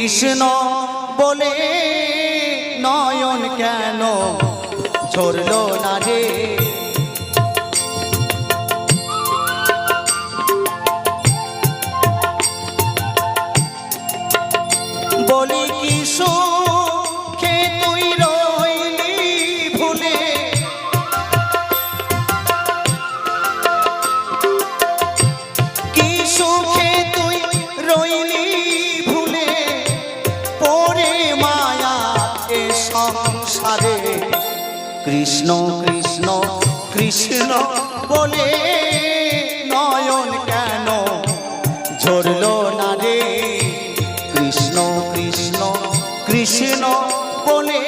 কৃষ্ণ বলে নয়ন কেন ঝরলো না রে। বলি কি সুখে তুই রইলি ভুলে, কি সুখে তুই রইলি ভুলে, পরে মায়া এ সংসারে। কৃষ্ণ কৃষ্ণ কৃষ্ণ বলে নয়ন কেন ঝরলো না রে। কৃষ্ণ কৃষ্ণ কৃষ্ণ বলে